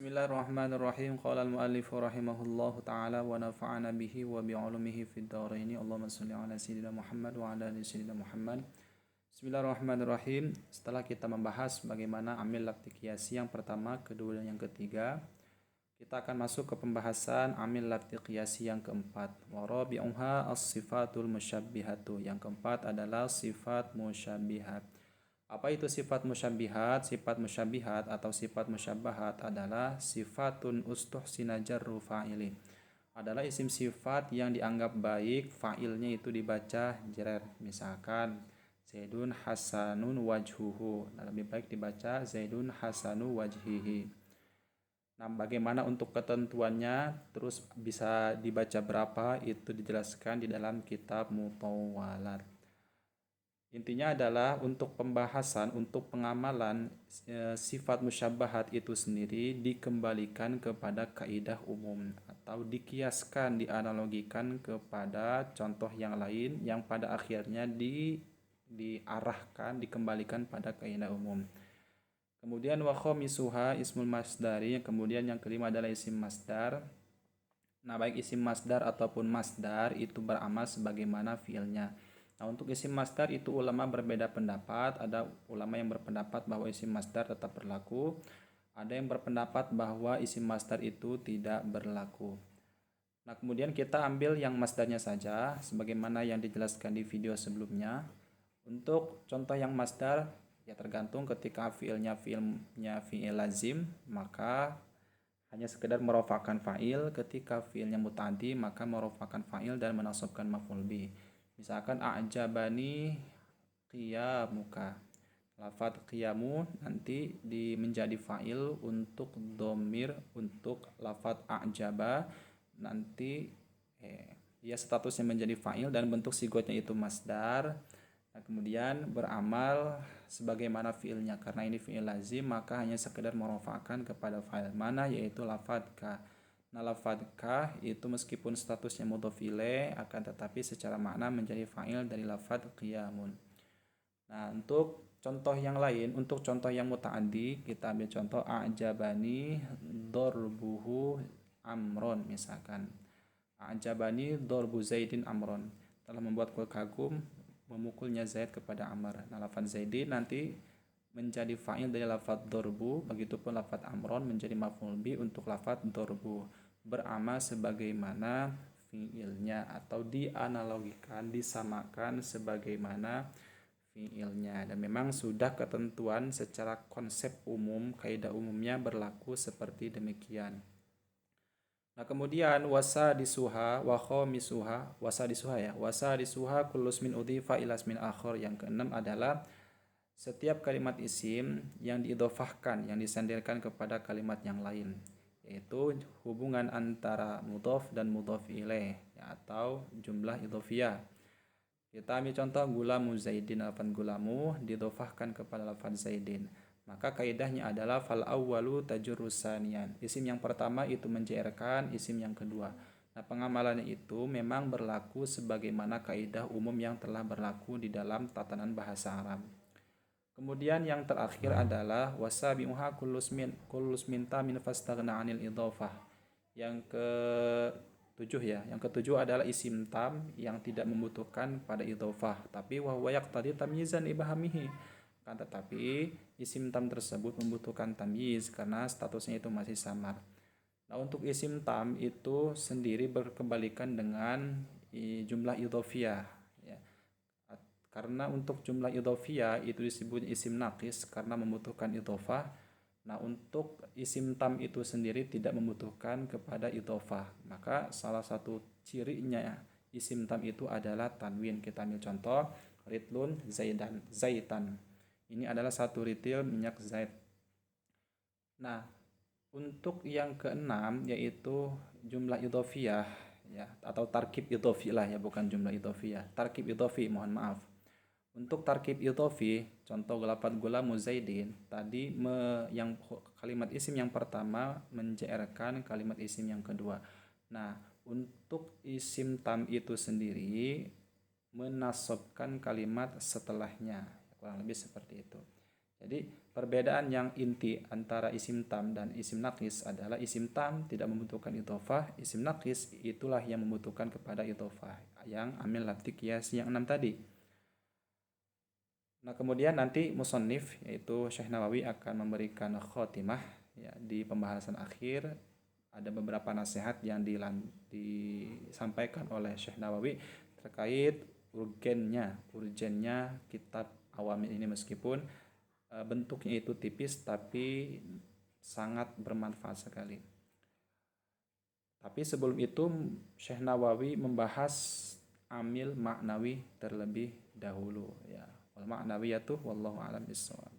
Bismillahirrahmanirrahim. Qala al-muallif rahimahullahu taala wa nafa'ana bihi wa bi'ulumihi fid dharain. Allahumma shalli ala sayyidina Muhammad wa ala ali sayyidina Muhammad. Bismillahirrahmanirrahim. Setelah kita membahas bagaimana amil lafzi qiyasi yang pertama, kedua dan yang ketiga, kita akan masuk ke pembahasan amil lafzi qiyasi yang keempat. Wa rabi'uha as-sifatul musyabbihatu. Yang keempat adalah sifat musyabbihat. Apa itu sifat musyabbihat? Sifat musyabbihat atau sifat musyabbahat adalah sifatun ustuhsina jarru fa'ili. Adalah isim sifat yang dianggap baik fa'ilnya itu dibaca jerer. Misalkan Zaidun hasanun wajhuhu. Nah, lebih baik dibaca Zaidun hasanu wajhihi. Nah, bagaimana untuk ketentuannya terus bisa dibaca berapa itu dijelaskan di dalam kitab Mutawwalat. Intinya adalah untuk pembahasan, untuk pengamalan sifat musyabbahat itu sendiri dikembalikan kepada kaidah umum atau dikiaskan, dianalogikan kepada contoh yang lain yang pada akhirnya diarahkan, dikembalikan pada kaidah umum. Kemudian wa khamisuha ismul masdari, kemudian yang kelima adalah isim masdar. Nah, baik isim masdar ataupun masdar itu beramal sebagaimana fiilnya. Nah, untuk isim masdar itu ulama berbeda pendapat. Ada ulama yang berpendapat bahwa isim masdar tetap berlaku. Ada yang berpendapat bahwa isim masdar itu tidak berlaku. Nah, kemudian kita ambil yang masdarnya saja sebagaimana yang dijelaskan di video sebelumnya. Untuk contoh yang masdar ya tergantung ketika fiilnya fiil lazim, maka hanya sekedar merofakkan fa'il. Ketika fiilnya muta'addi maka merofakkan fa'il dan menasabkan maf'ul bih. Misalkan a'jabani qiyamuka. Lafadz qiyamu nanti menjadi fa'il untuk dhamir untuk lafadz a'jaba nanti ya statusnya menjadi fa'il dan bentuk sigotnya itu masdar. Nah, kemudian beramal sebagaimana fiilnya karena ini fiil lazim maka hanya sekedar merofakkan kepada fa'il mana yaitu lafadz ka. Nah, lafadz ka itu meskipun statusnya mudhof ilaih akan tetapi secara makna menjadi fa'il dari lafadz qiyamun. Nah, untuk contoh yang lain, untuk contoh yang muta'addi kita ambil contoh a'jabani darbuhu amron misalkan. A'jabani darbu Zaidin amron. Telah membuatku kagum memukulnya Zaid kepada Amr. Nah, lafadz Zaidin nanti menjadi fa'il dari lafadz darbu, begitupun lafadz amron menjadi maf'ul bih untuk lafadz darbu. Beramal sebagaimana fiilnya atau dianalogikan, disamakan sebagaimana fiilnya. Dan memang sudah ketentuan secara konsep umum, kaidah umumnya berlaku seperti demikian. Nah, kemudian wasa disuha wa khamisuha, wasa disuha kullus min udhifa ila ismin akhar. Yang keenam adalah setiap kalimat isim yang diidhofahkan, yang disandarkan kepada kalimat yang lain, yaitu hubungan antara mudhof dan mudhof ilaih ya, atau jumlah idhofiyah. Kita ambil contoh gulamu Zaidin, lafaz gulamu didhofahkan kepada lafaz Zaidin. Maka kaidahnya adalah fal awwalu tajurru saniyan. Isim yang pertama itu menjairkan isim yang kedua. Nah, pengamalannya itu memang berlaku sebagaimana kaidah umum yang telah berlaku di dalam tatanan bahasa Arab. Kemudian yang terakhir adalah wasabi'uha kullus minta min fastaghna 'anil idhofah. Yang ketujuh ya. Yang ketujuh adalah isim tam yang tidak membutuhkan pada idhofah, tapi wa huwa yaqtadi tamyizan ibahamihi. Kan tetapi isim tam tersebut membutuhkan tamyiz karena statusnya itu masih samar. Nah, untuk isim tam itu sendiri berkebalikan dengan jumlah idhofiyah ya. Karena untuk jumlah idhofiyah itu disebut isim naqis karena membutuhkan idhofah. Nah, untuk isim tam itu sendiri tidak membutuhkan kepada idhofah. Maka salah satu cirinya isim tam itu adalah tanwin. Kita ambil contoh ritlun zaitan. Ini adalah satu ritil minyak zait. Nah, untuk yang keenam yaitu jumlah idhofiyah ya, atau tarkib idhofi lah ya, bukan jumlah idhofiyah. Tarkib idhofi, mohon maaf. Untuk tarkib idhofi, contoh lafadz gulamu Zaidin, tadi yang kalimat isim yang pertama menjairkan kalimat isim yang kedua. Nah, untuk isim tam itu sendiri menasabkan kalimat setelahnya, kurang lebih seperti itu. Jadi perbedaan yang inti antara isim tam dan isim nakis adalah isim tam tidak membutuhkan idhofah, isim nakis itulah yang membutuhkan kepada idhofah, yang amil lafzi qiyasi yang 6 tadi. Nah, kemudian nanti musannif yaitu Syekh Nawawi akan memberikan khotimah ya, di pembahasan akhir ada beberapa nasihat yang disampaikan oleh Syekh Nawawi terkait urgennya kitab Awamil ini, meskipun bentuknya itu tipis tapi sangat bermanfaat sekali. Tapi sebelum itu Syekh Nawawi membahas amil maknawi terlebih dahulu ya. Wal ma'nawiyatu wallahu a'lam bissawab.